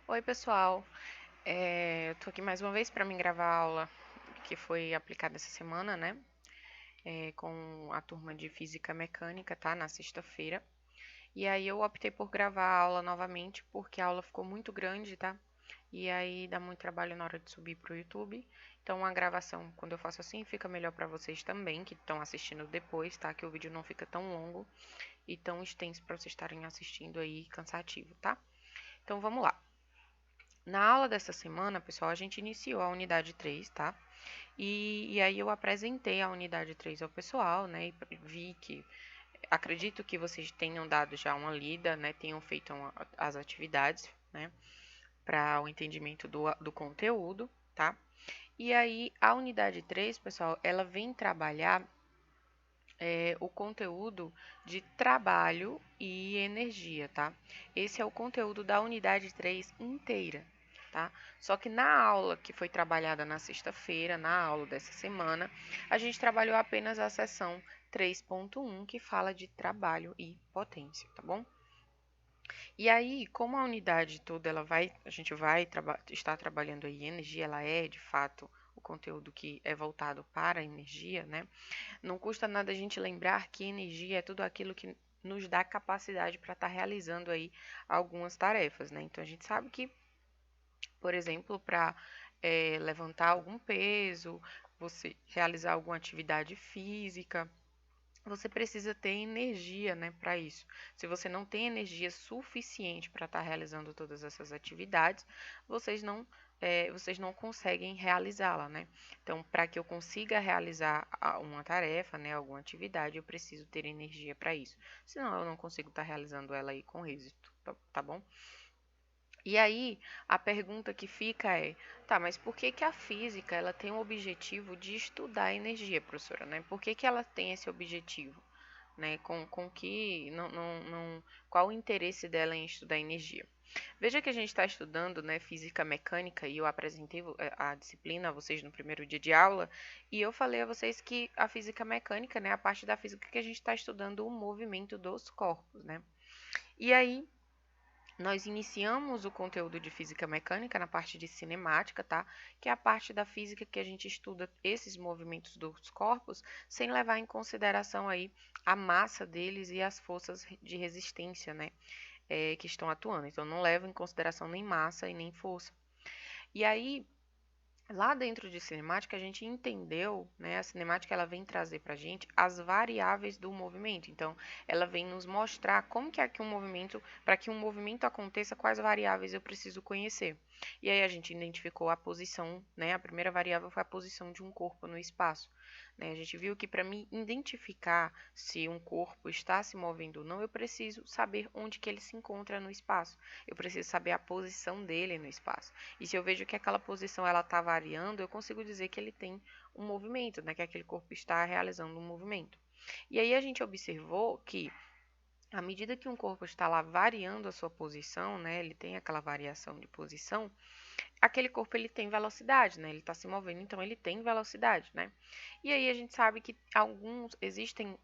Oi, pessoal. Eu tô aqui mais uma vez para mim gravar a aula que foi aplicada essa semana, né? Com a turma de Física Mecânica, tá? Na sexta-feira. E aí eu optei por gravar a aula novamente porque a aula ficou muito grande, tá? E aí dá muito trabalho na hora de subir pro YouTube. Então a gravação, quando eu faço assim, fica melhor para vocês também, que estão assistindo depois, tá? Que o vídeo não fica tão longo e tão extenso para vocês estarem assistindo aí cansativo, tá? Então vamos lá. Na aula dessa semana, pessoal, a gente iniciou a unidade 3, tá? E aí eu apresentei a unidade 3 ao pessoal, né? E vi que, acredito que vocês tenham dado já uma lida, né? Tenham feito as atividades, né? Para o entendimento do conteúdo, tá? E aí, a unidade 3, pessoal, ela vem trabalhar o conteúdo de trabalho e energia, tá? Esse é o conteúdo da unidade 3 inteira, tá? Só que na aula que foi trabalhada na sexta-feira, na aula dessa semana, a gente trabalhou apenas a seção 3.1, que fala de trabalho e potência, tá bom? E aí, como a unidade toda a gente vai estar trabalhando aí energia, ela é de fato o conteúdo que é voltado para a energia, né? Não custa nada a gente lembrar que energia é tudo aquilo que nos dá capacidade para estar realizando aí algumas tarefas, né? Então a gente sabe que, por exemplo, para levantar algum peso, você realizar alguma atividade física, você precisa ter energia, né, para isso. Se você não tem energia suficiente para estar realizando todas essas atividades, vocês não vocês não conseguem realizá-la, né? Então, para que eu consiga realizar uma tarefa, né, alguma atividade, eu preciso ter energia para isso. Senão, eu não consigo estar realizando ela aí com êxito, tá bom? E aí, a pergunta que fica é, tá, mas por que que a física ela tem o objetivo de estudar a energia, professora, né? Por que que ela tem esse objetivo? Né, com que qual o interesse dela em estudar energia. Veja que a gente está estudando, né, física mecânica e eu apresentei a disciplina a vocês no primeiro dia de aula e eu falei a vocês que a física mecânica, né, a parte da física que a gente está estudando o movimento dos corpos, né? E aí nós iniciamos o conteúdo de física mecânica na parte de cinemática, tá? Que é a parte da física que a gente estuda esses movimentos dos corpos sem levar em consideração aí a massa deles e as forças de resistência, né? Que estão atuando. Então, não leva em consideração nem massa e nem força. E aí, lá dentro de cinemática, a gente entendeu, né? A cinemática ela vem trazer para a gente as variáveis do movimento. Então, ela vem nos mostrar como que é que um movimento, para que um movimento aconteça, quais variáveis eu preciso conhecer. E aí a gente identificou a posição, né? A primeira variável foi a posição de um corpo no espaço. Né? A gente viu que para mim identificar se um corpo está se movendo ou não, eu preciso saber onde que ele se encontra no espaço. Eu preciso saber a posição dele no espaço. E se eu vejo que aquela posição ela está variando, eu consigo dizer que ele tem um movimento, né? Que aquele corpo está realizando um movimento. E aí a gente observou que à medida que um corpo está lá variando a sua posição, né? Ele tem aquela variação de posição, aquele corpo ele tem velocidade, né? Ele está se movendo, então ele tem velocidade, né? E aí a gente sabe que existem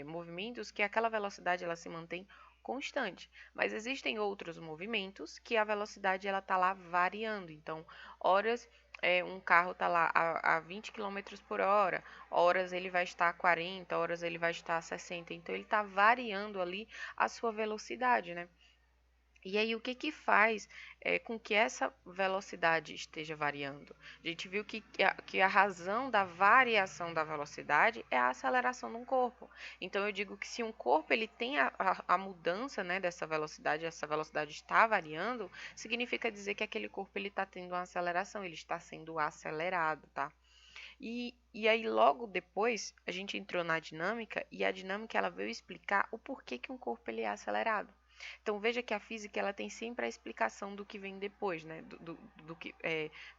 movimentos que aquela velocidade ela se mantém constante, mas existem outros movimentos que a velocidade ela tá lá variando. Então, horas um carro está lá a 20 km por hora, horas ele vai estar a 40, horas ele vai estar a 60. Então, ele está variando ali a sua velocidade, né? E aí, o que que faz com que essa velocidade esteja variando? A gente viu que a razão da variação da velocidade é a aceleração de um corpo. Então, eu digo que se um corpo ele tem a mudança, né, dessa velocidade, essa velocidade está variando, significa dizer que aquele corpo ele está tendo uma aceleração, ele está sendo acelerado, tá? E aí, logo depois, a gente entrou na dinâmica e a dinâmica ela veio explicar o porquê que um corpo ele é acelerado. Então veja que a física ela tem sempre a explicação do que vem depois, né? Do que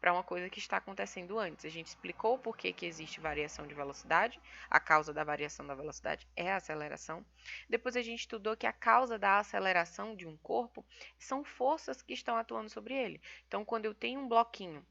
para uma coisa que está acontecendo antes. A gente explicou o porquê que existe variação de velocidade, a causa da variação da velocidade é a aceleração. Depois a gente estudou que a causa da aceleração de um corpo são forças que estão atuando sobre ele. Então, quando eu tenho um bloquinho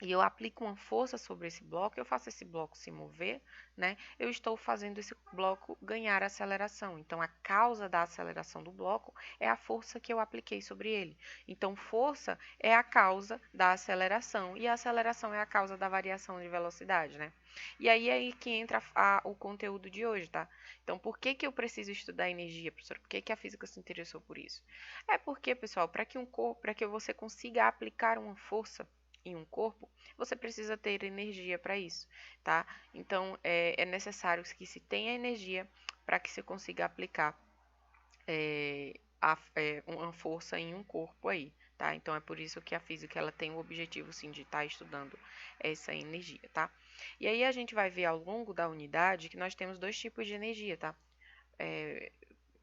e eu aplico uma força sobre esse bloco, eu faço esse bloco se mover, né? Eu estou fazendo esse bloco ganhar aceleração. Então, a causa da aceleração do bloco é a força que eu apliquei sobre ele. Então, força é a causa da aceleração e a aceleração é a causa da variação de velocidade, né? E aí que entra o conteúdo de hoje, tá? Então, por que que eu preciso estudar energia, professor? Por que que a física se interessou por isso? É porque, pessoal, para que você consiga aplicar uma força em um corpo, você precisa ter energia para isso, tá? Então, é necessário que se tenha energia para que você consiga aplicar uma força em um corpo aí, tá? Então, é por isso que a física ela tem o objetivo, sim, de estar estudando essa energia, tá? E aí a gente vai ver ao longo da unidade que nós temos dois tipos de energia, tá?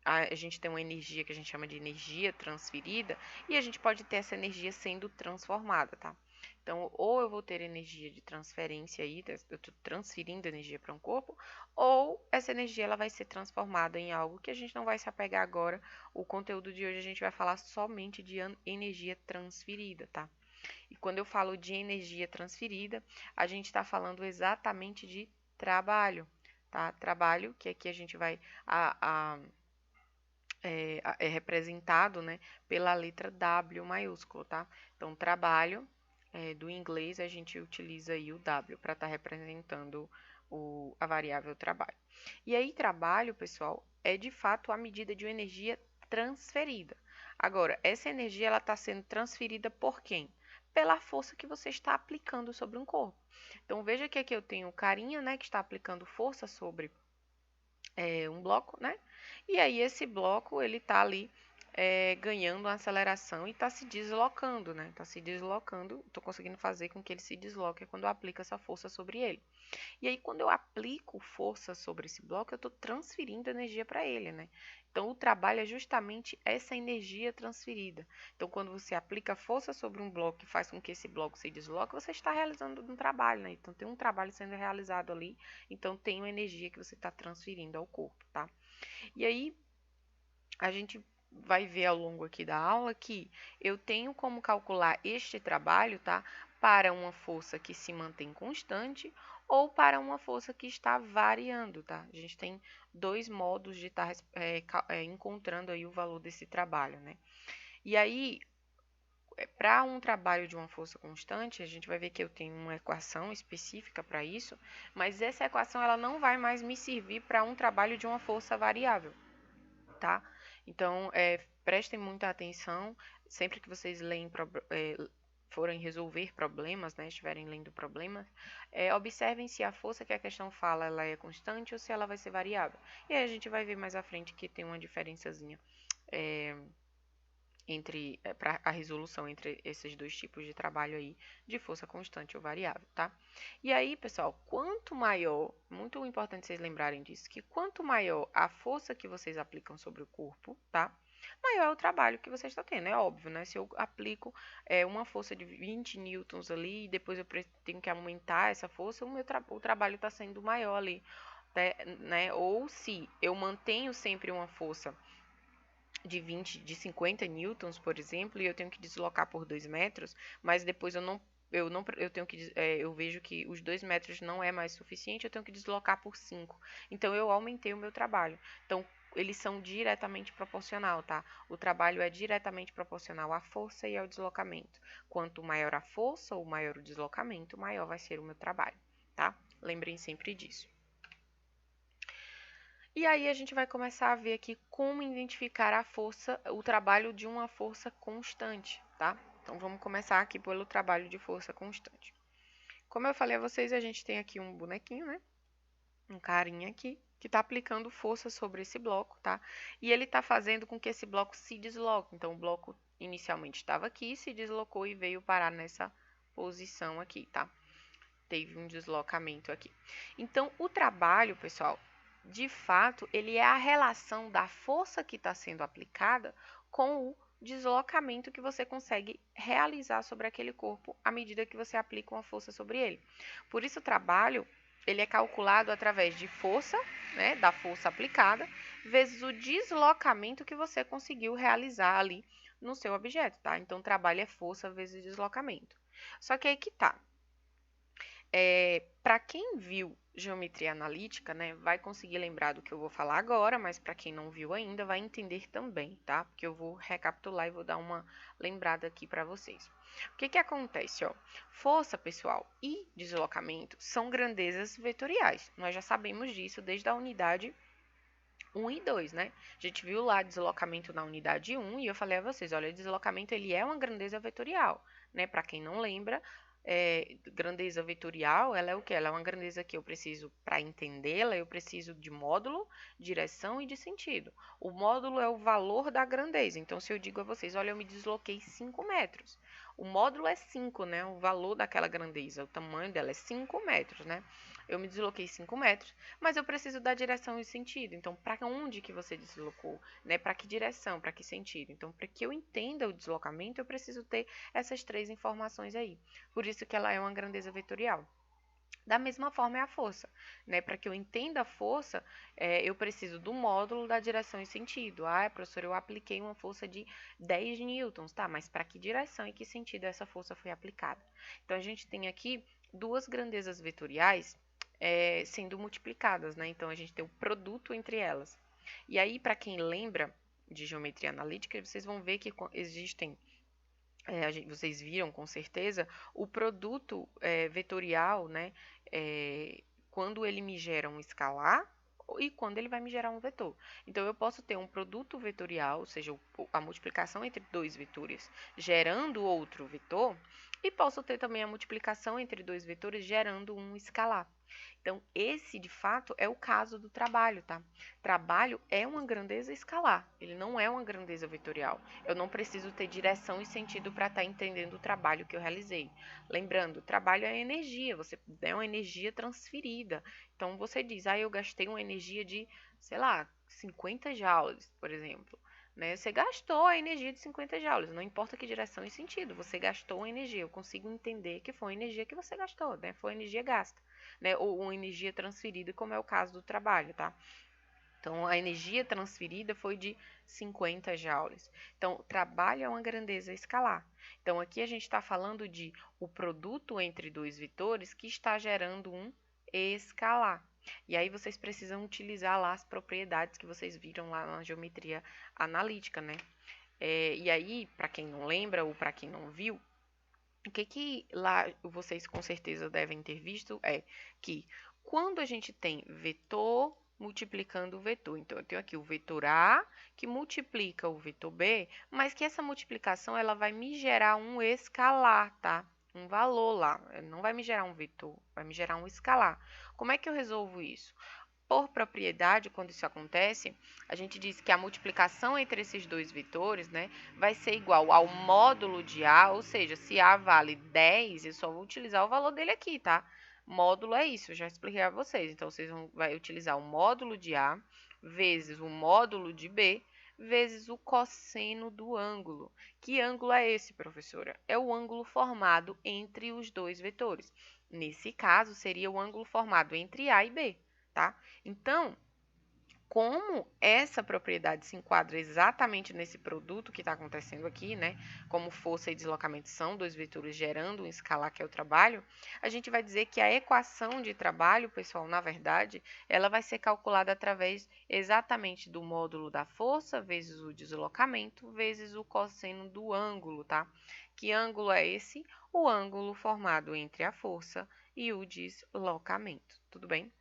A gente tem uma energia que a gente chama de energia transferida e a gente pode ter essa energia sendo transformada, tá? Então, ou eu vou ter energia de transferência aí, eu estou transferindo energia para um corpo, ou essa energia ela vai ser transformada em algo que a gente não vai se apegar agora. O conteúdo de hoje a gente vai falar somente de energia transferida, tá? E quando eu falo de energia transferida, a gente está falando exatamente de trabalho, tá? Trabalho, que aqui a gente vai é representado, né, pela letra W maiúsculo, tá? Então, trabalho, do inglês, a gente utiliza aí o W para estar representando a variável trabalho. E aí, trabalho, pessoal, é de fato a medida de uma energia transferida. Agora, essa energia ela está sendo transferida por quem? Pela força que você está aplicando sobre um corpo. Então, veja que aqui eu tenho o carinha, né, que está aplicando força sobre um bloco, né? E aí esse bloco ele tá ali ganhando uma aceleração e está se deslocando, né? Está se deslocando, estou conseguindo fazer com que ele se desloque quando eu aplico essa força sobre ele. E aí quando eu aplico força sobre esse bloco, eu estou transferindo energia para ele, né? Então o trabalho é justamente essa energia transferida. Então quando você aplica força sobre um bloco e faz com que esse bloco se desloque, você está realizando um trabalho, né? Então tem um trabalho sendo realizado ali, então tem uma energia que você está transferindo ao corpo, tá? E aí a gente vai ver ao longo aqui da aula que eu tenho como calcular este trabalho, tá? Para uma força que se mantém constante ou para uma força que está variando, tá? A gente tem dois modos de estar encontrando aí o valor desse trabalho, né? E aí, para um trabalho de uma força constante, a gente vai ver que eu tenho uma equação específica para isso, mas essa equação ela não vai mais me servir para um trabalho de uma força variável, tá? Então, prestem muita atenção, sempre que vocês forem resolver problemas, né, estiverem lendo problemas, observem se a força que a questão fala ela é constante ou se ela vai ser variável. E aí a gente vai ver mais à frente que tem uma diferençazinha para a resolução entre esses dois tipos de trabalho aí, de força constante ou variável, tá? E aí, pessoal, quanto maior, muito importante vocês lembrarem disso, que quanto maior a força que vocês aplicam sobre o corpo, tá? Maior é o trabalho que você está tendo, é óbvio, né? Se eu aplico uma força de 20 newtons ali e depois eu tenho que aumentar essa força, o trabalho está sendo maior ali, né? Ou se eu mantenho sempre uma força de 50 newtons, por exemplo, e eu tenho que deslocar por 2 metros, mas depois eu vejo que os 2 metros não é mais suficiente, eu tenho que deslocar por 5. Então, eu aumentei o meu trabalho. Então, eles são diretamente proporcional, tá? O trabalho é diretamente proporcional à força e ao deslocamento. Quanto maior a força ou maior o deslocamento, maior vai ser o meu trabalho, tá? Lembrem sempre disso. E aí a gente vai começar a ver aqui como identificar a força, o trabalho de uma força constante, tá? Então vamos começar aqui pelo trabalho de força constante. Como eu falei a vocês, a gente tem aqui um bonequinho, né? Um carinha aqui que está aplicando força sobre esse bloco, tá? E ele está fazendo com que esse bloco se desloque. Então o bloco inicialmente estava aqui, se deslocou e veio parar nessa posição aqui, tá? Teve um deslocamento aqui. Então o trabalho, pessoal, de fato, ele é a relação da força que está sendo aplicada com o deslocamento que você consegue realizar sobre aquele corpo à medida que você aplica uma força sobre ele. Por isso, o trabalho ele é calculado através de força, né, da força aplicada, vezes o deslocamento que você conseguiu realizar ali, no seu objeto, tá? Então, trabalho é força vezes deslocamento. Só que aí que tá. Para quem viu geometria analítica, né, vai conseguir lembrar do que eu vou falar agora, mas para quem não viu ainda, vai entender também, tá? Porque eu vou recapitular e vou dar uma lembrada aqui para vocês. O que que acontece, ó? Força, pessoal, e deslocamento são grandezas vetoriais. Nós já sabemos disso desde a unidade 1 e 2, né? A gente viu lá deslocamento na unidade 1 e eu falei a vocês, olha, deslocamento ele é uma grandeza vetorial, né? Para quem não lembra, grandeza vetorial, ela é o quê? Ela é uma grandeza que eu preciso, para entendê-la, eu preciso de módulo, direção e de sentido. O módulo é o valor da grandeza. Então, se eu digo a vocês, olha, eu me desloquei 5 metros. O módulo é 5, né? O valor daquela grandeza, o tamanho dela é 5 metros, né? Eu me desloquei 5 metros, mas eu preciso da direção e sentido. Então, para onde que você deslocou? Né? Para que direção? Para que sentido? Então, para que eu entenda o deslocamento, eu preciso ter essas 3 informações aí. Por isso que ela é uma grandeza vetorial. Da mesma forma é a força, né? Para que eu entenda a força, eu preciso do módulo da direção e sentido. Ah, professor, eu apliquei uma força de 10 newtons, tá? Mas para que direção e que sentido essa força foi aplicada? Então, a gente tem aqui duas grandezas vetoriais sendo multiplicadas, né? Então, a gente tem o produto entre elas. E aí, para quem lembra de geometria analítica, vocês vão ver que existem vocês viram com certeza, o produto vetorial, né, quando ele me gera um escalar e quando ele vai me gerar um vetor. Então, eu posso ter um produto vetorial, ou seja, a multiplicação entre dois vetores gerando outro vetor, e posso ter também a multiplicação entre dois vetores gerando um escalar. Então, esse, de fato, é o caso do trabalho, tá? Trabalho é uma grandeza escalar, ele não é uma grandeza vetorial. Eu não preciso ter direção e sentido para estar entendendo o trabalho que eu realizei. Lembrando, trabalho é energia, você é uma energia transferida. Então, você diz, eu gastei uma energia de, sei lá, 50 joules, por exemplo. Né? Você gastou a energia de 50 joules, não importa que direção e sentido, você gastou a energia. Eu consigo entender que foi a energia que você gastou, né? Foi a energia gasta, né? Ou uma energia transferida, como é o caso do trabalho, tá? Então, a energia transferida foi de 50 joules. Então, o trabalho é uma grandeza escalar. Então, aqui a gente está falando de o produto entre dois vetores que está gerando um escalar. E aí vocês precisam utilizar lá as propriedades que vocês viram lá na geometria analítica, né? E aí, para quem não lembra ou para quem não viu, o que lá vocês com certeza devem ter visto é que quando a gente tem vetor multiplicando o vetor, então eu tenho aqui o vetor A que multiplica o vetor B, mas que essa multiplicação ela vai me gerar um escalar, tá? Um valor lá, não vai me gerar um vetor, vai me gerar um escalar. Como é que eu resolvo isso? Por propriedade, quando isso acontece, a gente diz que a multiplicação entre esses dois vetores, né, vai ser igual ao módulo de A, ou seja, se A vale 10, eu só vou utilizar o valor dele aqui, tá? Módulo é isso, eu já expliquei a vocês. Então, vocês vão utilizar o módulo de A vezes o módulo de B vezes o cosseno do ângulo. Que ângulo é esse, professora? É o ângulo formado entre os dois vetores. Nesse caso, seria o ângulo formado entre A e B, tá? Então, como essa propriedade se enquadra exatamente nesse produto que está acontecendo aqui, né? Como força e deslocamento são dois vetores gerando um escalar que é o trabalho, a gente vai dizer que a equação de trabalho, pessoal, na verdade, ela vai ser calculada através exatamente do módulo da força vezes o deslocamento vezes o cosseno do ângulo, tá? Que ângulo é esse? O ângulo formado entre a força e o deslocamento, tudo bem?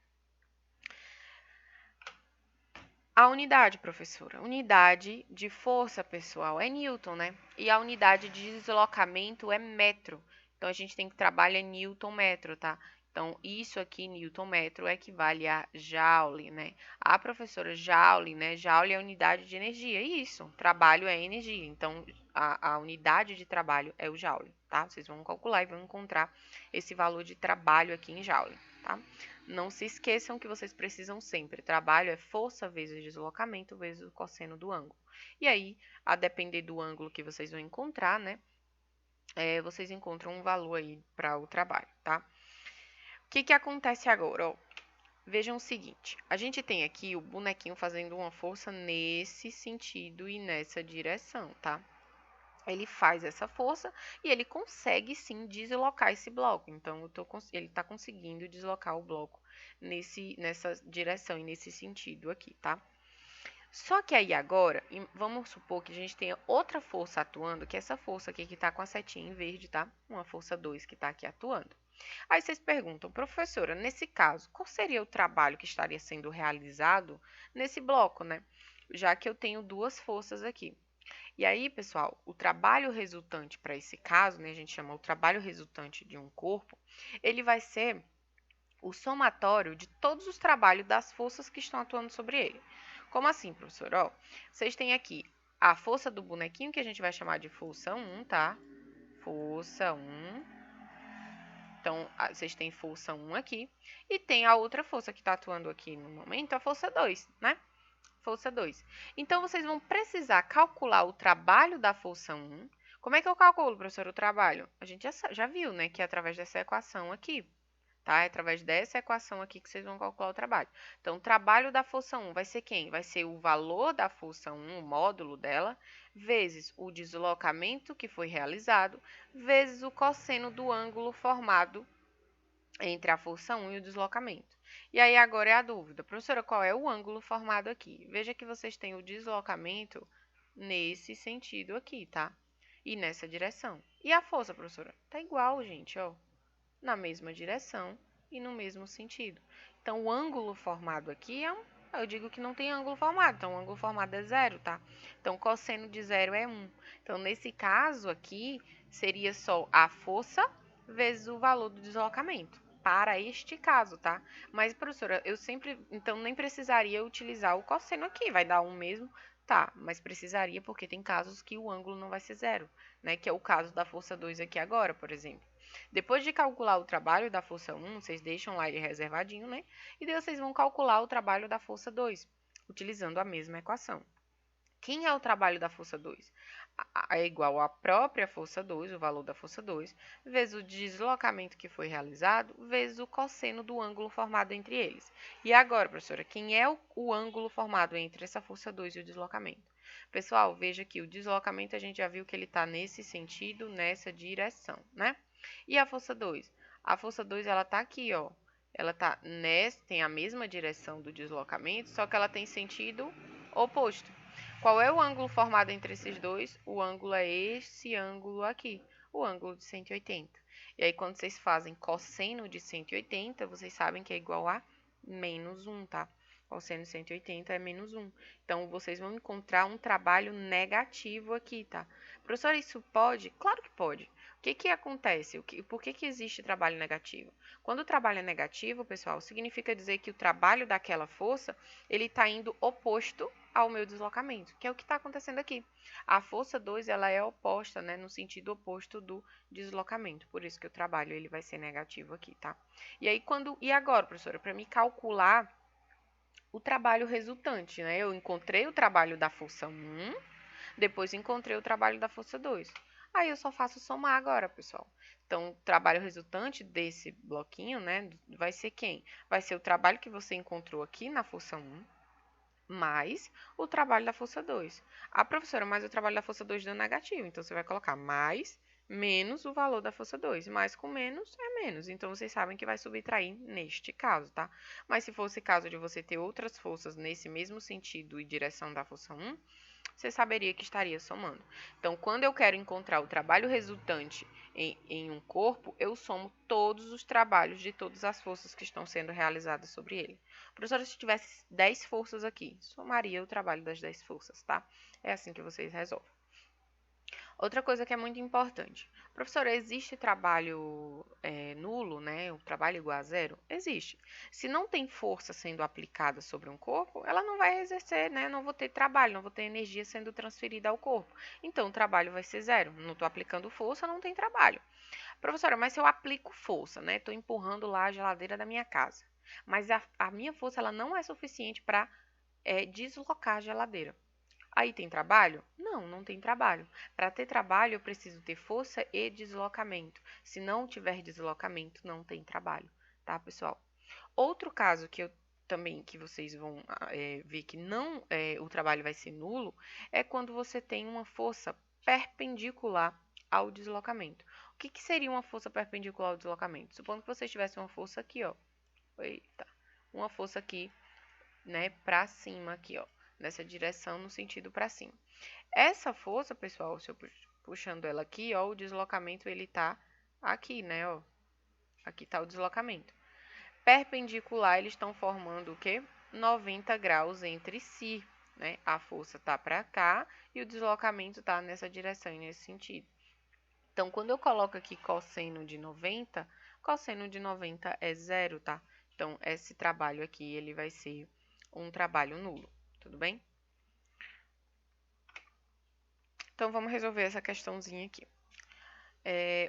A unidade, professora, unidade de força, pessoal, é Newton, né? E a unidade de deslocamento é metro. Então, a gente tem que trabalhar Newton-metro, tá? Então, isso aqui, Newton-metro, equivale a Joule, né? A professora Joule, né? Joule é a unidade de energia. Isso, trabalho é energia. Então, a unidade de trabalho é o Joule, tá? Vocês vão calcular e vão encontrar esse valor de trabalho aqui em Joule, tá? Não se esqueçam que vocês precisam sempre. Trabalho é força vezes deslocamento vezes o cosseno do ângulo. E aí, a depender do ângulo que vocês vão encontrar, né? Vocês encontram um valor aí para o trabalho, tá? O que acontece agora? Ó, vejam o seguinte. A gente tem aqui o bonequinho fazendo uma força nesse sentido e nessa direção, tá? ele faz essa força e ele consegue sim deslocar esse bloco. Então, ele está conseguindo deslocar o bloco nessa direção e nesse sentido aqui, tá? Só que aí agora, vamos supor que a gente tenha outra força atuando, que é essa força aqui que está com a setinha em verde, tá? Uma força 2 que está aqui atuando. Aí vocês perguntam, professora, nesse caso, qual seria o trabalho que estaria sendo realizado nesse bloco, né? Já que eu tenho duas forças aqui. E aí, pessoal, o trabalho resultante para esse caso, né, a gente chama o trabalho resultante de um corpo, ele vai ser o somatório de todos os trabalhos das forças que estão atuando sobre ele. Como assim, professor? Ó, vocês têm aqui a força do bonequinho, que a gente vai chamar de força 1, tá? Força 1. Então, vocês têm força 1 aqui. E tem a outra força que está atuando aqui no momento, a força 2, né? Força 2. Então, vocês vão precisar calcular o trabalho da força 1. Como é que eu calculo, professor, o trabalho? A gente já viu, né, que é através dessa equação aqui. Tá? É através dessa equação aqui que vocês vão calcular o trabalho. Então, o trabalho da força 1 vai ser quem? Vai ser o valor da força 1, o módulo dela, vezes o deslocamento que foi realizado, vezes o cosseno do ângulo formado entre a força 1 e o deslocamento. E aí agora é a dúvida, professora, qual é o ângulo formado aqui? Veja que vocês têm o deslocamento nesse sentido aqui, tá? E nessa direção. E a força, professora? Tá igual, gente, ó, na mesma direção e no mesmo sentido. Então, o ângulo formado aqui eu digo que não tem ângulo formado, então o ângulo formado é zero, tá? Então, cosseno de zero é 1. Então, nesse caso aqui, seria só a força vezes o valor do deslocamento, para este caso, tá? Mas, professora, eu sempre, então, nem precisaria utilizar o cosseno aqui, vai dar 1 mesmo, tá? Mas precisaria porque tem casos que o ângulo não vai ser zero, né? Que é o caso da força 2 aqui agora, por exemplo. Depois de calcular o trabalho da força 1, vocês deixam lá ele reservadinho, né? E daí vocês vão calcular o trabalho da força 2, utilizando a mesma equação. Quem é o trabalho da força 2? É igual à própria força 2, o valor da força 2, vezes o deslocamento que foi realizado, vezes o cosseno do ângulo formado entre eles. E agora, professora, quem é o ângulo formado entre essa força 2 e o deslocamento? Pessoal, veja que o deslocamento a gente já viu que ele está nesse sentido, nessa direção, né? E a força 2? A força 2, ela tá aqui, ó. Ela tá tem a mesma direção do deslocamento, só que ela tem sentido oposto. Qual é o ângulo formado entre esses dois? O ângulo é esse ângulo aqui, o ângulo de 180. E aí, quando vocês fazem cosseno de 180, vocês sabem que é igual a menos 1, tá? Cosseno de 180 é menos 1. Então, vocês vão encontrar um trabalho negativo aqui, tá? Professor, isso pode? Claro que pode. O que que acontece? Por que que existe trabalho negativo? Quando o trabalho é negativo, pessoal, significa dizer que o trabalho daquela força, ele está indo oposto ao meu deslocamento, que é o que está acontecendo aqui. A força 2, ela é oposta, né, no sentido oposto do deslocamento. Por isso que o trabalho ele vai ser negativo aqui, tá? E agora, professora, para me calcular o trabalho resultante, né? Eu encontrei o trabalho da força 1, depois encontrei o trabalho da força 2. Aí eu só faço somar agora, pessoal. Então, o trabalho resultante desse bloquinho, né, vai ser quem? Vai ser o trabalho que você encontrou aqui na força 1, mais o trabalho da força 2. Ah, professora, mas o trabalho da força 2 deu negativo. Então, você vai colocar mais menos o valor da força 2. Mais com menos é menos. Então, vocês sabem que vai subtrair neste caso, tá? Mas se fosse caso de você ter outras forças nesse mesmo sentido e direção da força 1, você saberia que estaria somando. Então, quando eu quero encontrar o trabalho resultante em um corpo, eu somo todos os trabalhos de todas as forças que estão sendo realizadas sobre ele. Professora, se tivesse 10 forças aqui, somaria o trabalho das 10 forças, tá? É assim que vocês resolvem. Outra coisa que é muito importante. Professora, existe trabalho nulo, né? O trabalho igual a zero? Existe. Se não tem força sendo aplicada sobre um corpo, ela não vai exercer, né? Não vou ter trabalho, não vou ter energia sendo transferida ao corpo. Então, o trabalho vai ser zero. Não estou aplicando força, não tem trabalho. Professora, mas se eu aplico força, né? Estou empurrando lá a geladeira da minha casa. Mas a minha força ela não é suficiente para deslocar a geladeira. Aí tem trabalho? Não, não tem trabalho. Para ter trabalho, eu preciso ter força e deslocamento. Se não tiver deslocamento, não tem trabalho, tá, pessoal? Outro caso que eu também que vocês vão ver que não o trabalho vai ser nulo é quando você tem uma força perpendicular ao deslocamento. O que seria uma força perpendicular ao deslocamento? Supondo que você tivesse uma força aqui, ó. Eita. Uma força aqui, né, pra cima aqui, ó. Nessa direção, no sentido pra cima. Essa força, pessoal, se eu puxando ela aqui, ó, o deslocamento ele tá aqui, né, ó. Aqui tá o deslocamento. Perpendicular, eles estão formando o quê? 90 graus entre si, né? A força tá para cá e o deslocamento tá nessa direção e nesse sentido. Então, quando eu coloco aqui cosseno de 90, cosseno de 90 é zero, tá? Então, esse trabalho aqui, ele vai ser um trabalho nulo, tudo bem? Então, vamos resolver essa questãozinha aqui.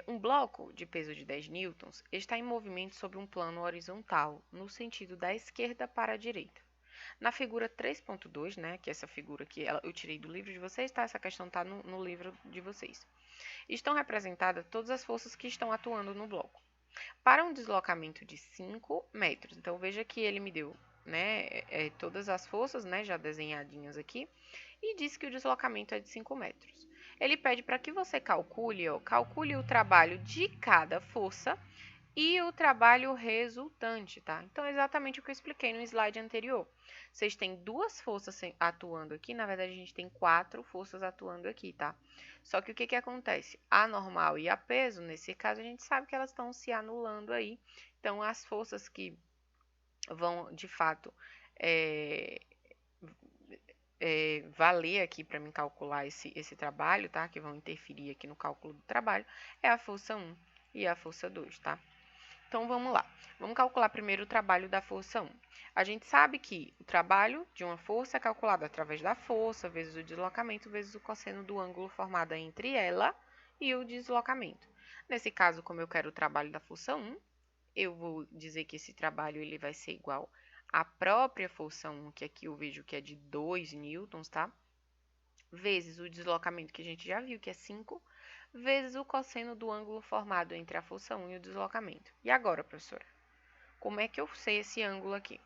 Um bloco de peso de 10 newtons está em movimento sobre um plano horizontal, no sentido da esquerda para a direita. Na figura 3.2, né, que é essa figura que eu tirei do livro de vocês, tá? Essa questão está no livro de vocês. Estão representadas todas as forças que estão atuando no bloco. Para um deslocamento de 5 metros, então veja que ele me deu, né, todas as forças, né, já desenhadinhas aqui, e diz que o deslocamento é de 5 metros. Ele pede para que você calcule o trabalho de cada força e o trabalho resultante, tá? Então, é exatamente o que eu expliquei no slide anterior. Vocês têm duas forças atuando aqui, na verdade, a gente tem 4 forças atuando aqui, tá? Só que o que acontece? A normal e a peso, nesse caso, a gente sabe que elas estão se anulando aí. Então, as forças que vão, de fato, valer aqui para mim calcular esse trabalho, tá? Que vão interferir aqui no cálculo do trabalho, é a força 1 e a força 2, tá? Então, vamos lá. Vamos calcular primeiro o trabalho da força 1. A gente sabe que o trabalho de uma força é calculado através da força, vezes o deslocamento, vezes o cosseno do ângulo formado entre ela e o deslocamento. Nesse caso, como eu quero o trabalho da força 1, eu vou dizer que esse trabalho ele vai ser igual à própria força 1, que aqui eu vejo que é de 2 newtons, tá? Vezes o deslocamento que a gente já viu, que é 5, vezes o cosseno do ângulo formado entre a força 1 e o deslocamento. E agora, professora? Como é que eu sei esse ângulo aqui?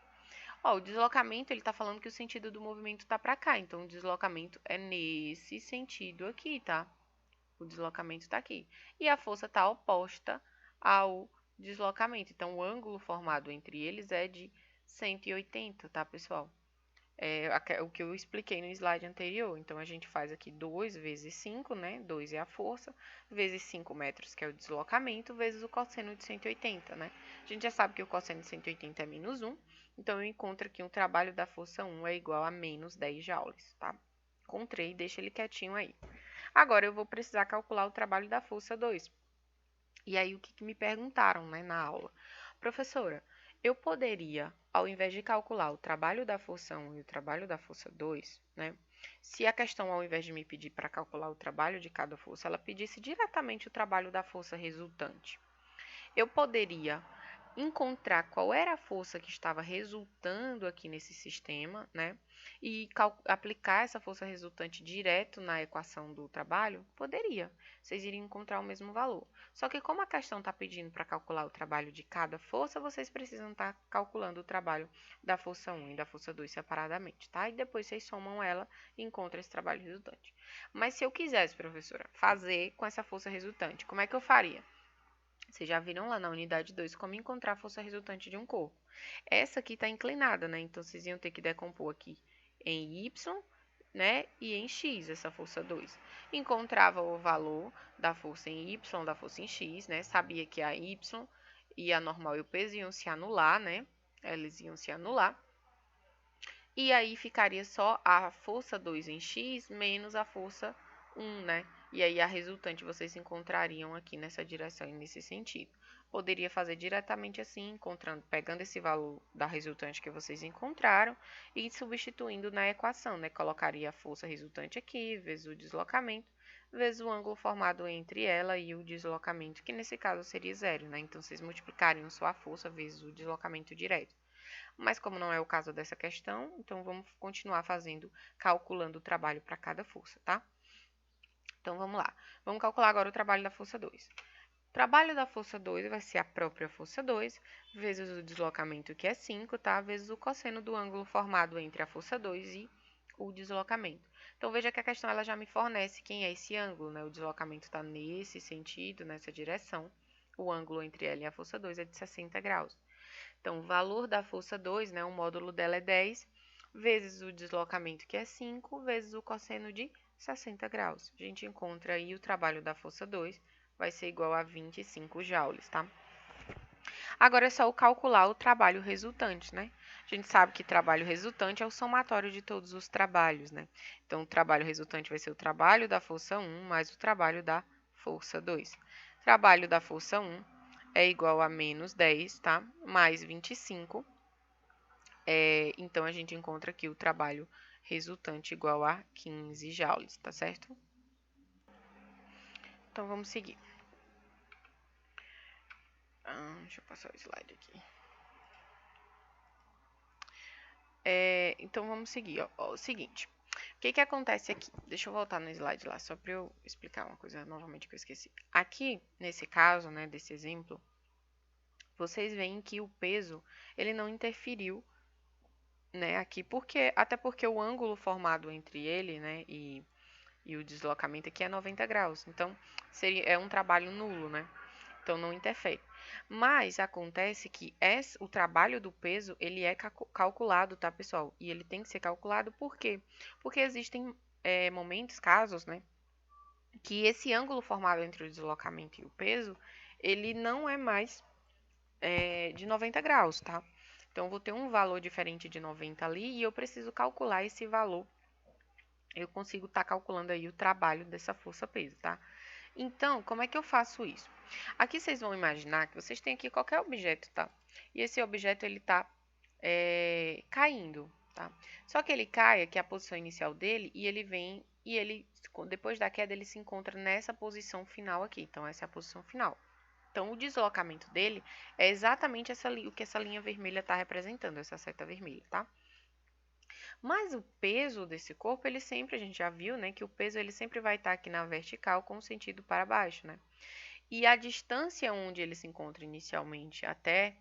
Ó, o deslocamento, ele está falando que o sentido do movimento está para cá, então o deslocamento é nesse sentido aqui, tá? O deslocamento está aqui. E a força está oposta ao deslocamento, então o ângulo formado entre eles é de 180, tá, pessoal? O que eu expliquei no slide anterior. Então, a gente faz aqui 2 vezes 5, né? 2 é a força, vezes 5 metros, que é o deslocamento, vezes o cosseno de 180, né? A gente já sabe que o cosseno de 180 é menos 1, então eu encontro aqui um trabalho da força 1 é igual a menos 10 joules, tá? Encontrei, deixa ele quietinho aí. Agora, eu vou precisar calcular o trabalho da força 2. E aí, o que me perguntaram, né, na aula? Professora, eu poderia, ao invés de calcular o trabalho da força 1 e o trabalho da força 2, né? Se a questão, ao invés de me pedir para calcular o trabalho de cada força, ela pedisse diretamente o trabalho da força resultante. Eu poderia encontrar qual era a força que estava resultando aqui nesse sistema, né? E aplicar essa força resultante direto na equação do trabalho? Poderia. Vocês iriam encontrar o mesmo valor. Só que como a questão está pedindo para calcular o trabalho de cada força, vocês precisam estar calculando o trabalho da força 1 e da força 2 separadamente, tá? E depois vocês somam ela e encontram esse trabalho resultante. Mas se eu quisesse, professora, fazer com essa força resultante, como é que eu faria? Vocês já viram lá na unidade 2 como encontrar a força resultante de um corpo. Essa aqui está inclinada, né? Então, vocês iam ter que decompor aqui em y, né? E em x, essa força 2. Encontrava o valor da força em y, da força em x, né? Sabia que a y e a normal e o peso iam se anular, né? Eles iam se anular. E aí ficaria só a força 2 em x menos a força 1, né? E aí a resultante vocês encontrariam aqui nessa direção e nesse sentido. Poderia fazer diretamente assim, pegando esse valor da resultante que vocês encontraram e substituindo na equação, né? Colocaria a força resultante aqui, vezes o deslocamento, vezes o ângulo formado entre ela e o deslocamento, que nesse caso seria zero, né? Então, vocês multiplicariam só a força vezes o deslocamento direto. Mas como não é o caso dessa questão, então vamos continuar calculando o trabalho para cada força, tá? Então, vamos lá. Vamos calcular agora o trabalho da força 2. O trabalho da força 2 vai ser a própria força 2, vezes o deslocamento, que é 5, tá? Vezes o cosseno do ângulo formado entre a força 2 e o deslocamento. Então, veja que a questão ela já me fornece quem é esse ângulo, né? O deslocamento está nesse sentido, nessa direção. O ângulo entre ela e a força 2 é de 60 graus. Então, o valor da força 2, né, o módulo dela é 10, vezes o deslocamento, que é 5, vezes o cosseno de 60 graus. A gente encontra aí o trabalho da força 2, vai ser igual a 25 joules, tá? Agora é só calcular o trabalho resultante, né? A gente sabe que trabalho resultante é o somatório de todos os trabalhos, né? Então, o trabalho resultante vai ser o trabalho da força 1 mais o trabalho da força 2. Trabalho da força 1 é igual a menos 10, tá? Mais 25. Então, a gente encontra aqui o trabalho resultante igual a 15 joules, tá certo? Então, vamos seguir. Deixa eu passar o slide aqui. Então, vamos seguir. Ó, o seguinte, o que acontece aqui? Deixa eu voltar no slide lá, só para eu explicar uma coisa novamente que eu esqueci. Aqui, nesse caso, né, desse exemplo, vocês veem que o peso, ele não interferiu, né, aqui, até porque o ângulo formado entre ele, né, e o deslocamento aqui é 90 graus. Então, é um trabalho nulo, né? Então, não interfere. Mas acontece que o trabalho do peso, ele é calculado, tá, pessoal? E ele tem que ser calculado por quê? Porque existem momentos, casos, né, que esse ângulo formado entre o deslocamento e o peso, ele não é mais de 90 graus, tá? Então, eu vou ter um valor diferente de 90 ali e eu preciso calcular esse valor. Eu consigo estar calculando aí o trabalho dessa força-peso, tá? Então, como é que eu faço isso? Aqui vocês vão imaginar que vocês têm aqui qualquer objeto, tá? E esse objeto, ele tá caindo, tá? Só que ele cai, aqui é a posição inicial dele, e ele vem, e ele, depois da queda, ele se encontra nessa posição final aqui. Então, essa é a posição final. Então, o deslocamento dele é exatamente o que essa linha vermelha está representando, essa seta vermelha, tá? Mas o peso desse corpo, ele sempre, a gente já viu, né, que o peso ele sempre vai estar aqui na vertical com o sentido para baixo, né? E a distância onde ele se encontra inicialmente até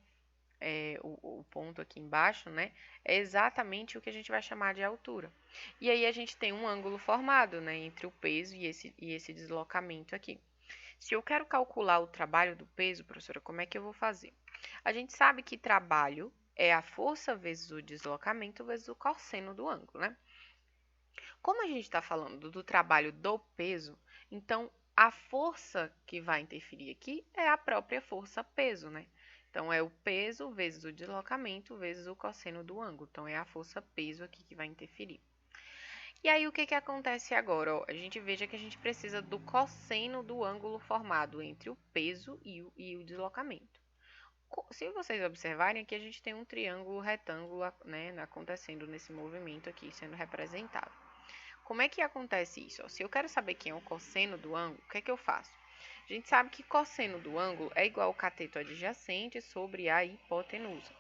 o ponto aqui embaixo, né, é exatamente o que a gente vai chamar de altura. E aí a gente tem um ângulo formado, né, entre o peso e esse deslocamento aqui. Se eu quero calcular o trabalho do peso, professora, como é que eu vou fazer? A gente sabe que trabalho é a força vezes o deslocamento vezes o cosseno do ângulo, né? Como a gente está falando do trabalho do peso, então a força que vai interferir aqui é a própria força-peso, né? Então, é o peso vezes o deslocamento vezes o cosseno do ângulo. Então, é a força-peso aqui que vai interferir. E aí, o que acontece agora? Ó, a gente veja que a gente precisa do cosseno do ângulo formado entre o peso e o deslocamento. Se vocês observarem, aqui a gente tem um triângulo retângulo, né, acontecendo nesse movimento aqui, sendo representado. Como é que acontece isso? Ó, se eu quero saber quem é o cosseno do ângulo, o que é que eu faço? A gente sabe que cosseno do ângulo é igual ao cateto adjacente sobre a hipotenusa.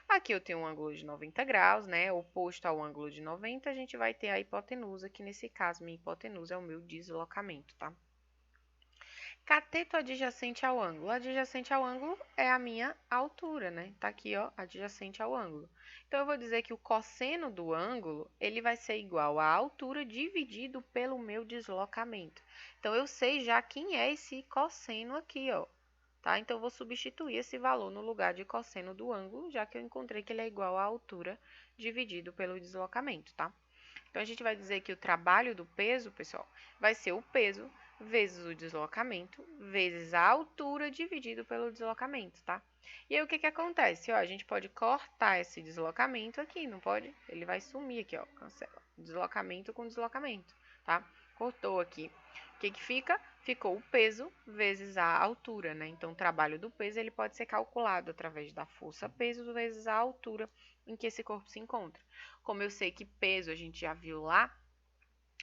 Aqui eu tenho um ângulo de 90 graus, né? Oposto ao ângulo de 90, a gente vai ter a hipotenusa, que nesse caso, minha hipotenusa é o meu deslocamento, tá? Cateto adjacente ao ângulo. Adjacente ao ângulo é a minha altura, né? Tá aqui, ó, adjacente ao ângulo. Então, eu vou dizer que o cosseno do ângulo, ele vai ser igual à altura dividido pelo meu deslocamento. Então, eu sei já quem é esse cosseno aqui, ó. Tá? Então, eu vou substituir esse valor no lugar de cosseno do ângulo, já que eu encontrei que ele é igual à altura dividido pelo deslocamento, tá? Então, a gente vai dizer que o trabalho do peso, pessoal, vai ser o peso vezes o deslocamento, vezes a altura dividido pelo deslocamento, tá? E aí, o que acontece? Ó, a gente pode cortar esse deslocamento aqui, não pode? Ele vai sumir aqui, ó, cancela. Deslocamento com deslocamento, tá? Cortou aqui. O que fica? Ficou o peso vezes a altura, né? Então, o trabalho do peso, ele pode ser calculado através da força-peso vezes a altura em que esse corpo se encontra. Como eu sei que peso a gente já viu lá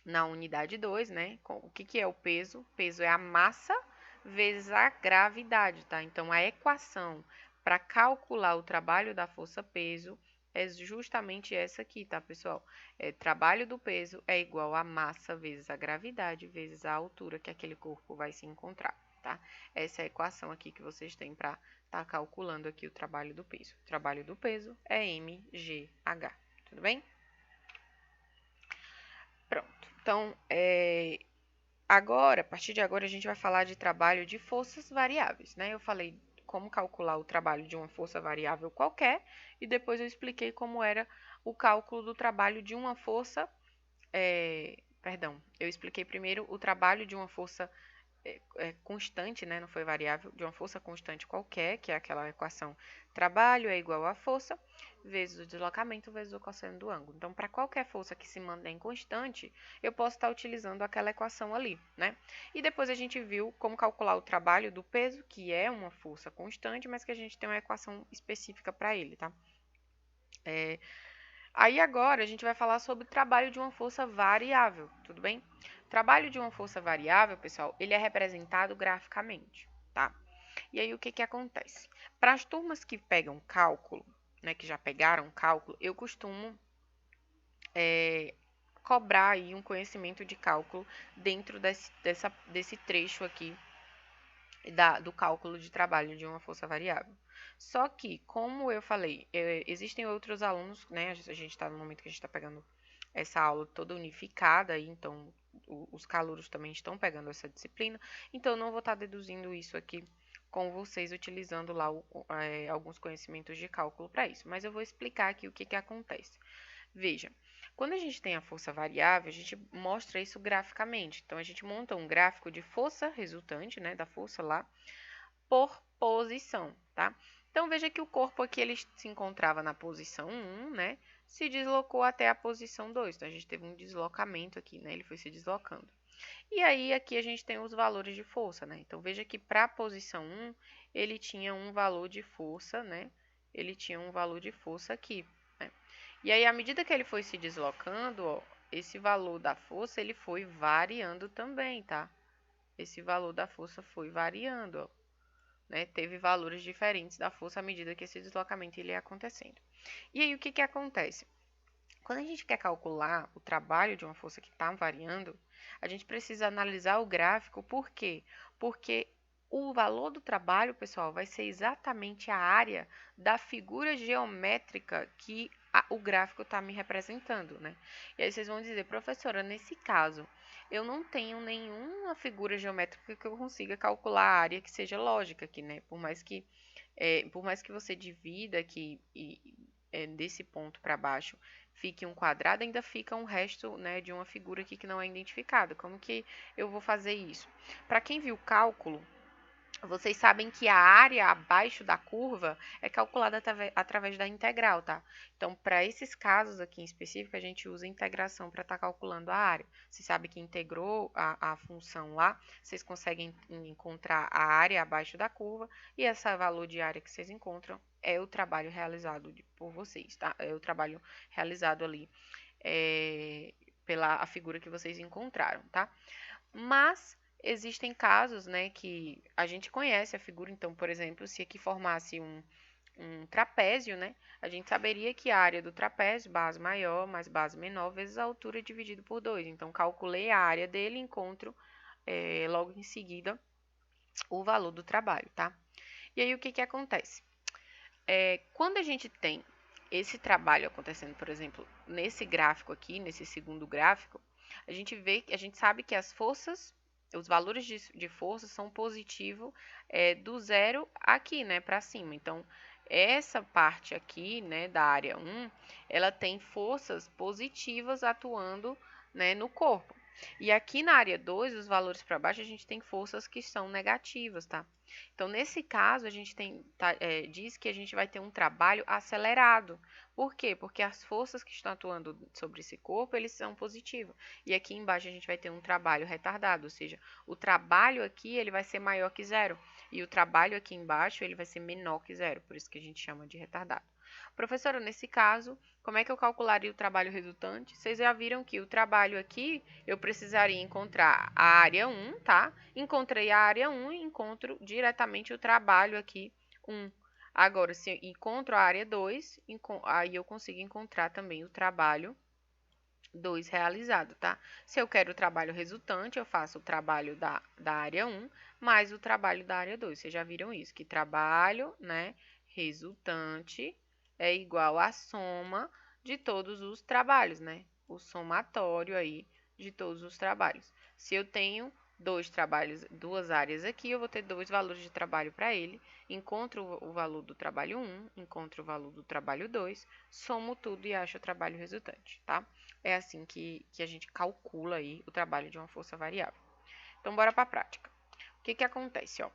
na unidade 2, né? O que é o peso? Peso é a massa vezes a gravidade, tá? Então, a equação para calcular o trabalho da força-peso é justamente essa aqui, tá, pessoal? Trabalho do peso é igual a massa vezes a gravidade vezes a altura que aquele corpo vai se encontrar, tá? Essa é a equação aqui que vocês têm para estar calculando aqui o trabalho do peso. O trabalho do peso é mgh, tudo bem? Pronto. Então, agora, a partir de agora, a gente vai falar de trabalho de forças variáveis, né? Eu falei como calcular o trabalho de uma força variável qualquer e depois eu expliquei como era o cálculo do trabalho de uma força, perdão, eu expliquei primeiro o trabalho de uma força constante, né? Não foi variável, de uma força constante qualquer, que é aquela equação trabalho é igual a força vezes o deslocamento vezes o cosseno do ângulo. Então, para qualquer força que se mantém constante, eu posso estar utilizando aquela equação ali, né? E depois a gente viu como calcular o trabalho do peso, que é uma força constante, mas que a gente tem uma equação específica para ele, tá? Aí agora a gente vai falar sobre o trabalho de uma força variável, tudo bem? O trabalho de uma força variável, pessoal, ele é representado graficamente, tá? E aí o que que acontece? Para as turmas que pegam cálculo, né, que já pegaram cálculo, eu costumo cobrar aí um conhecimento de cálculo dentro desse trecho aqui do cálculo de trabalho de uma força variável. Só que, como eu falei, existem outros alunos, né? A gente está no momento que a gente está pegando essa aula toda unificada, então os calouros também estão pegando essa disciplina, então eu não vou estar deduzindo isso aqui com vocês utilizando lá alguns conhecimentos de cálculo para isso, mas eu vou explicar aqui o que que acontece. Veja, quando a gente tem a força variável, a gente mostra isso graficamente. Então, a gente monta um gráfico de força resultante, né, da força lá, por posição, tá? Então, veja que o corpo aqui ele se encontrava na posição 1, né? Se deslocou até a posição 2. Então, a gente teve um deslocamento aqui, né? Ele foi se deslocando. E aí, aqui a gente tem os valores de força, né? Então, veja que para a posição 1, ele tinha um valor de força, né? Ele tinha um valor de força aqui, né? E aí, à medida que ele foi se deslocando, ó, esse valor da força, ele foi variando também, tá? Esse valor da força foi variando, ó, né? Teve valores diferentes da força à medida que esse deslocamento ele ia acontecendo. E aí, o que que acontece? Quando a gente quer calcular o trabalho de uma força que está variando, a gente precisa analisar o gráfico. Por quê? Porque o valor do trabalho, pessoal, vai ser exatamente a área da figura geométrica que o gráfico está me representando, né? E aí vocês vão dizer, professora, nesse caso, eu não tenho nenhuma figura geométrica que eu consiga calcular a área que seja lógica aqui, né? Por mais que você divida aqui desse ponto para baixo fique um quadrado, ainda fica um resto, né, de uma figura aqui que não é identificada. Como que eu vou fazer isso? Para quem viu cálculo, vocês sabem que a área abaixo da curva é calculada através da integral, tá? Então, para esses casos aqui em específico, a gente usa a integração para estar calculando a área. Você sabe que integrou a função lá, vocês conseguem encontrar a área abaixo da curva e esse valor de área que vocês encontram é o trabalho realizado por vocês, tá? É o trabalho realizado ali pela a figura que vocês encontraram, tá? Mas existem casos, né, que a gente conhece a figura. Então, por exemplo, se aqui formasse um trapézio, né, a gente saberia que a área do trapézio, base maior mais base menor, vezes a altura dividido por 2. Então, calculei a área dele e encontro logo em seguida o valor do trabalho, tá? E aí, o que que acontece? Quando a gente tem esse trabalho acontecendo, por exemplo, nesse gráfico aqui, nesse segundo gráfico, a gente sabe que as forças, os valores de força são positivos do zero aqui, né, para cima. Então, essa parte aqui, né, da área 1, ela tem forças positivas atuando, né, no corpo. E aqui na área 2, os valores para baixo, a gente tem forças que são negativas, tá? Então, nesse caso, a gente diz que a gente vai ter um trabalho acelerado. Por quê? Porque as forças que estão atuando sobre esse corpo, eles são positivos. E aqui embaixo a gente vai ter um trabalho retardado, ou seja, o trabalho aqui ele vai ser maior que zero. E o trabalho aqui embaixo ele vai ser menor que zero, por isso que a gente chama de retardado. Professora, nesse caso, como é que eu calcularia o trabalho resultante? Vocês já viram que o trabalho aqui, eu precisaria encontrar a área 1, tá? Encontrei a área 1 e encontro diretamente o trabalho aqui 1. Agora, se eu encontro a área 2, aí eu consigo encontrar também o trabalho 2 realizado, tá? Se eu quero o trabalho resultante, eu faço o trabalho da área 1 mais o trabalho da área 2. Vocês já viram isso? Que trabalho, né, resultante é igual à soma de todos os trabalhos, né? O somatório aí de todos os trabalhos. Se eu tenho duas áreas aqui, eu vou ter dois valores de trabalho para ele. Encontro o valor do trabalho 1, encontro o valor do trabalho 2, somo tudo e acho o trabalho resultante, tá? É assim que a gente calcula aí o trabalho de uma força variável. Então, bora para a prática. O que acontece, ó?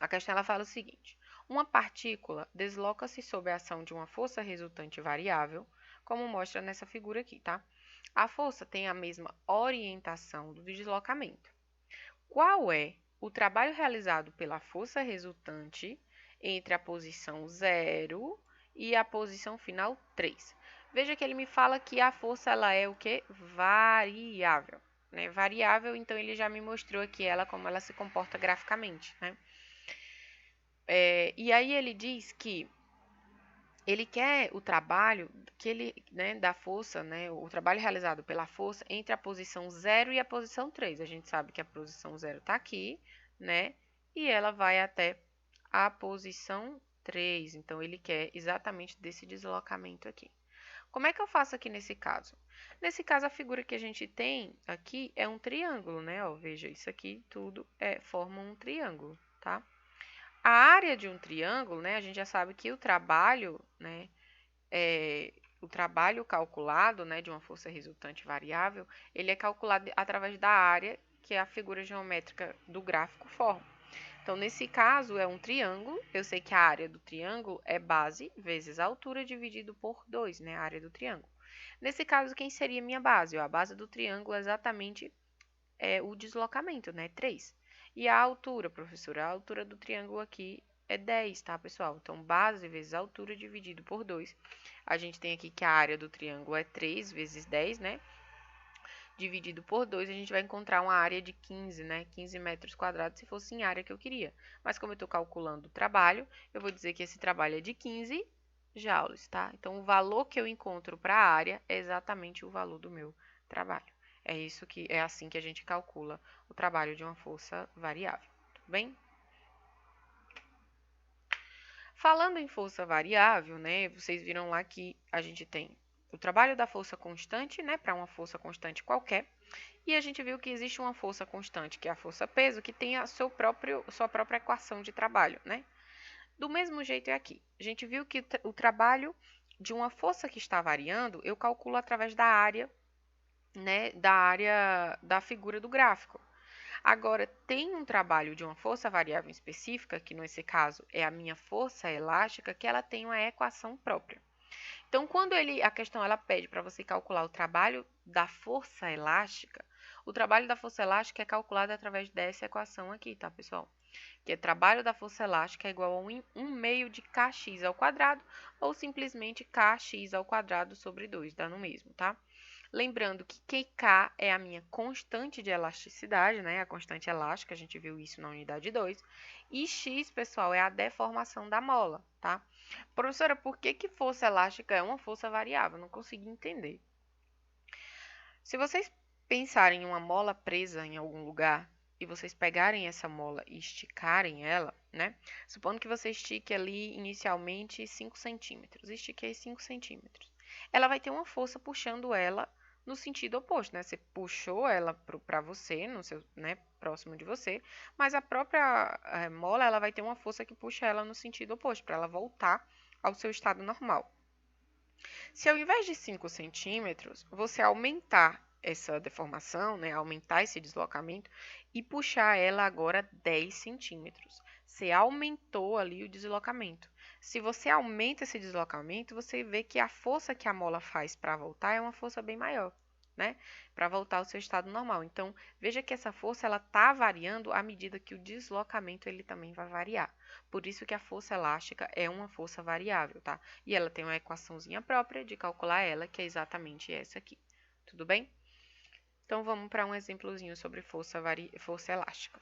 A questão ela fala o seguinte: uma partícula desloca-se sob a ação de uma força resultante variável, como mostra nessa figura aqui, tá? A força tem a mesma orientação do deslocamento. Qual é o trabalho realizado pela força resultante entre a posição 0 e a posição final 3? Veja que ele me fala que a força ela é o que? Variável. Né? Variável, então ele já me mostrou aqui ela como ela se comporta graficamente. Né? E aí ele diz que ele quer o trabalho que ele, né, da força, né, o trabalho realizado pela força entre a posição 0 e a posição 3. A gente sabe que a posição 0 está aqui, né, e ela vai até a posição 3. Então, ele quer exatamente desse deslocamento aqui. Como é que eu faço aqui nesse caso? Nesse caso, a figura que a gente tem aqui é um triângulo, né? Ó, veja, isso aqui tudo forma um triângulo, tá? A área de um triângulo, né, a gente já sabe que o trabalho, né, o trabalho calculado, né, de uma força resultante variável, ele é calculado através da área que a figura geométrica do gráfico forma. Então, nesse caso, é um triângulo. Eu sei que a área do triângulo é base vezes a altura dividido por 2, né, a área do triângulo. Nesse caso, quem seria minha base? A base do triângulo é exatamente o deslocamento, né, 3. E a altura, professora? A altura do triângulo aqui é 10, tá, pessoal? Então, base vezes altura dividido por 2. A gente tem aqui que a área do triângulo é 3 vezes 10, né? Dividido por 2, a gente vai encontrar uma área de 15, né? 15 metros quadrados, se fosse em área que eu queria. Mas como eu estou calculando o trabalho, eu vou dizer que esse trabalho é de 15 joules, tá? Então, o valor que eu encontro para a área é exatamente o valor do meu trabalho. É assim que a gente calcula o trabalho de uma força variável, tudo bem? Falando em força variável, né, vocês viram lá que a gente tem o trabalho da força constante, né, para uma força constante qualquer, e a gente viu que existe uma força constante, que é a força peso, que tem a sua própria equação de trabalho, né? Do mesmo jeito é aqui. A gente viu que o trabalho de uma força que está variando, eu calculo através da área, né, da figura do gráfico. Agora, tem um trabalho de uma força variável específica, que nesse caso é a minha força elástica, que ela tem uma equação própria. Então, quando a questão ela pede para você calcular o trabalho da força elástica, o trabalho da força elástica é calculado através dessa equação aqui, tá, pessoal? Que é trabalho da força elástica é igual a 1 meio de kx ao quadrado, ou simplesmente kx ao quadrado sobre 2, dá no mesmo, tá? Lembrando que K é a minha constante de elasticidade, né? A constante elástica, a gente viu isso na unidade 2. E X, pessoal, é a deformação da mola, tá? Professora, por que força elástica é uma força variável? Não consegui entender. Se vocês pensarem em uma mola presa em algum lugar e vocês pegarem essa mola e esticarem ela, né? Supondo que você estique ali inicialmente 5 centímetros. Estiquei 5 centímetros. Ela vai ter uma força puxando ela no sentido oposto, né? Você puxou ela para você, no seu, né, próximo de você, mas a própria mola ela vai ter uma força que puxa ela no sentido oposto, para ela voltar ao seu estado normal. Se ao invés de 5 centímetros, você aumentar essa deformação, né, aumentar esse deslocamento e puxar ela agora 10 centímetros, você aumentou ali o deslocamento. Se você aumenta esse deslocamento, você vê que a força que a mola faz para voltar é uma força bem maior, né? Para voltar ao seu estado normal. Então, veja que essa força ela está variando à medida que o deslocamento ele também vai variar. Por isso que a força elástica é uma força variável, tá? E ela tem uma equaçãozinha própria de calcular ela, que é exatamente essa aqui. Tudo bem? Então, vamos para um exemplozinho sobre força elástica.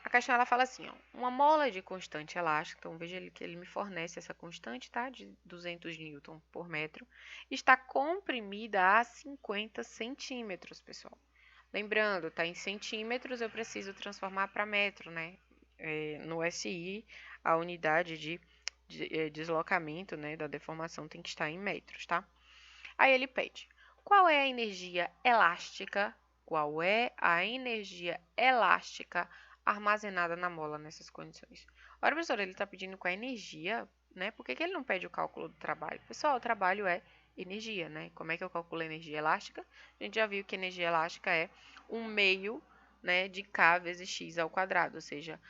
A questão ela fala assim, ó, uma mola de constante elástica, então veja que ele me fornece essa constante, tá, de 200 newton por metro, está comprimida a 50 centímetros, pessoal. Lembrando, tá em centímetros, eu preciso transformar para metro, né? No SI, a unidade de deslocamento, né, da deformação tem que estar em metros, tá? Aí ele pede, Qual é a energia elástica? Qual é a energia elástica armazenada na mola nessas condições? Ora, professor, ele está pedindo qual é a energia, né? Por que ele não pede o cálculo do trabalho? Pessoal, o trabalho é energia, né? Como é que eu calculo a energia elástica? A gente já viu que energia elástica é 1/2, né, de K vezes X ao quadrado, ou seja,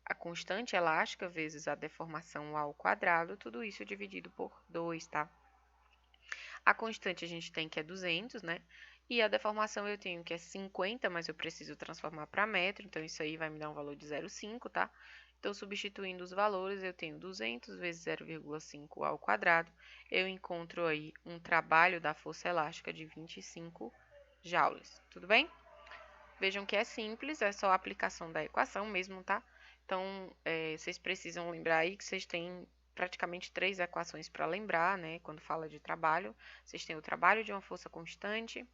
a constante elástica vezes a deformação ao quadrado, tudo isso dividido por 2, tá? A constante a gente tem que é 200, né? E a deformação eu tenho que é 50, mas eu preciso transformar para metro, então isso aí vai me dar um valor de 0,5, tá? Então, substituindo os valores, eu tenho 200 vezes 0,5 ao quadrado, eu encontro aí um trabalho da força elástica de 25 joules, tudo bem? Vejam que é simples, é só a aplicação da equação mesmo, tá? Então, vocês precisam lembrar aí que vocês têm praticamente 3 equações para lembrar, né? Quando fala de trabalho, vocês têm o trabalho de uma força constante,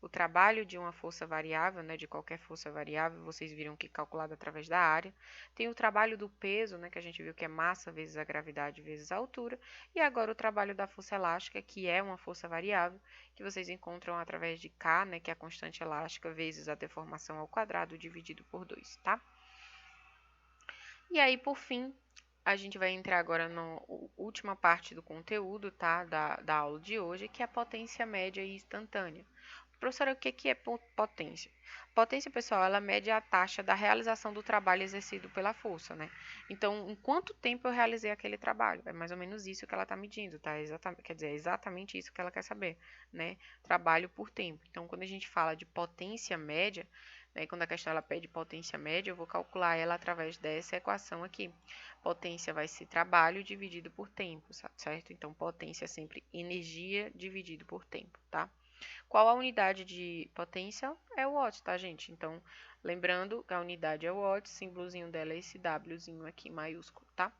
o trabalho de uma força variável, né? De qualquer força variável, vocês viram que é calculado através da área. Tem o trabalho do peso, né? Que a gente viu que é massa vezes a gravidade vezes a altura. E agora o trabalho da força elástica, que é uma força variável, que vocês encontram através de K, né? Que é a constante elástica vezes a deformação ao quadrado dividido por 2, tá? E aí, por fim, a gente vai entrar agora na última parte do conteúdo, tá? Da aula de hoje, que é a potência média e instantânea. Professora, o que é potência? Potência, pessoal, ela mede a taxa da realização do trabalho exercido pela força, né? Então, em quanto tempo eu realizei aquele trabalho? É mais ou menos isso que ela está medindo, tá? Quer dizer, é exatamente isso que ela quer saber, né? Trabalho por tempo. Então, quando a gente fala de potência média, né, quando a questão ela pede potência média, eu vou calcular ela através dessa equação aqui. Potência vai ser trabalho dividido por tempo, certo? Então, potência é sempre energia dividido por tempo, tá? Qual a unidade de potência? É o watt, tá, gente? Então, lembrando que a unidade é o watt, o símbolozinho dela é esse Wzinho aqui maiúsculo, tá?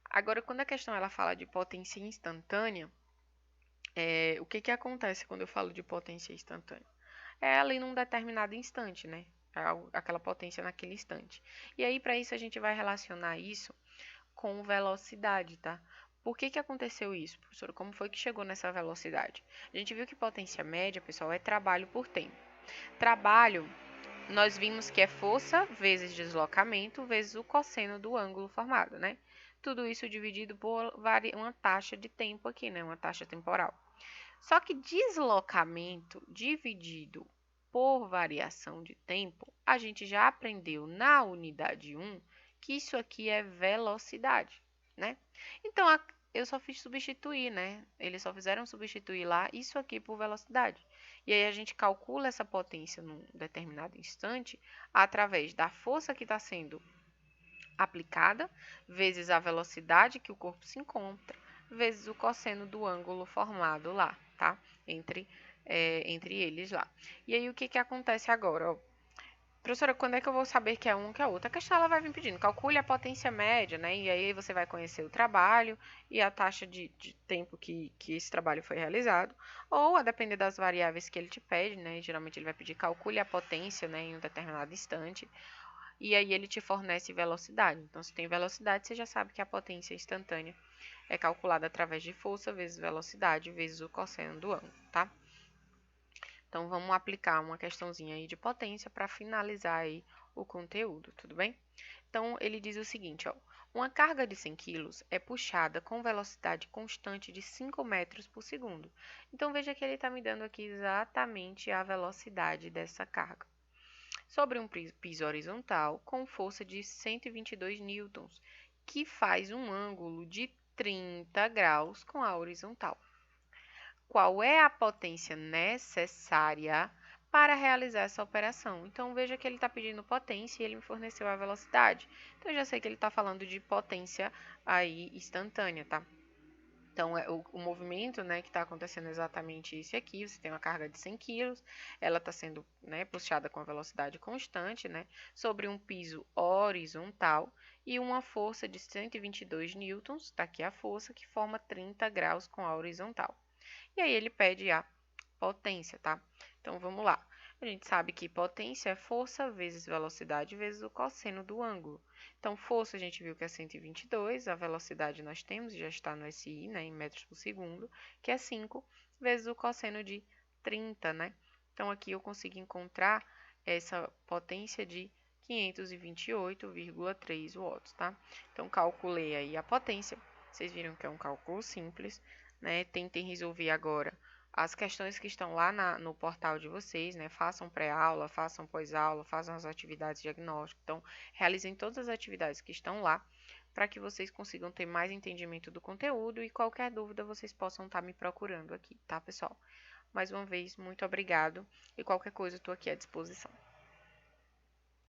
Agora, quando a questão ela fala de potência instantânea, o que acontece quando eu falo de potência instantânea? É ali num determinado instante, né? Aquela potência naquele instante. E aí, para isso, a gente vai relacionar isso com velocidade, tá? Por que aconteceu isso, professor? Como foi que chegou nessa velocidade? A gente viu que potência média, pessoal, é trabalho por tempo. Trabalho, nós vimos que é força vezes deslocamento vezes o cosseno do ângulo formado, né? Tudo isso dividido por uma taxa de tempo aqui, né? Uma taxa temporal. Só que deslocamento dividido por variação de tempo, a gente já aprendeu na unidade 1 que isso aqui é velocidade, né? Então, eu só fiz substituir, né? Eles só fizeram substituir lá isso aqui por velocidade. E aí a gente calcula essa potência num determinado instante através da força que está sendo aplicada, vezes a velocidade que o corpo se encontra, vezes o cosseno do ângulo formado lá, tá? Entre eles lá. E aí, o que acontece agora? Ó, professora, quando é que eu vou saber que é um que é outro? A questão ela vai vir pedindo, calcule a potência média, né? E aí você vai conhecer o trabalho e a taxa de tempo que esse trabalho foi realizado. Ou, a depender das variáveis que ele te pede, né? Geralmente ele vai pedir calcule a potência, né, em um determinado instante. E aí ele te fornece velocidade. Então, se tem velocidade, você já sabe que a potência instantânea é calculada através de força vezes velocidade vezes o cosseno do ângulo, tá? Então, vamos aplicar uma questãozinha aí de potência para finalizar aí o conteúdo, tudo bem? Então, ele diz o seguinte, ó. Uma carga de 100 kg é puxada com velocidade constante de 5 metros por segundo. Então, veja que ele está me dando aqui exatamente a velocidade dessa carga. Sobre um piso horizontal com força de 122 newtons, que faz um ângulo de 30 graus com a horizontal. Qual é a potência necessária para realizar essa operação? Então, veja que ele está pedindo potência e ele me forneceu a velocidade. Então, eu já sei que ele está falando de potência aí instantânea, tá? Então, o movimento, né, que está acontecendo é exatamente esse aqui. Você tem uma carga de 100 kg, ela está sendo, né, puxada com a velocidade constante, né, sobre um piso horizontal e uma força de 122 newtons, está aqui a força, que forma 30 graus com a horizontal. E aí ele pede a potência, tá? Então, vamos lá. A gente sabe que potência é força vezes velocidade vezes o cosseno do ângulo. Então, força a gente viu que é 122, a velocidade nós temos, já está no SI, né, em metros por segundo, que é 5, vezes o cosseno de 30, né? Então, aqui eu consigo encontrar essa potência de 528,3 watts, tá? Então, calculei aí a potência. Vocês viram que é um cálculo simples, né? Tentem resolver agora as questões que estão lá no portal de vocês, né? Façam pré-aula, façam pós-aula, façam as atividades diagnósticas. Então, realizem todas as atividades que estão lá para que vocês consigam ter mais entendimento do conteúdo e qualquer dúvida vocês possam estar me procurando aqui, tá, pessoal? Mais uma vez, muito obrigado e qualquer coisa eu estou aqui à disposição.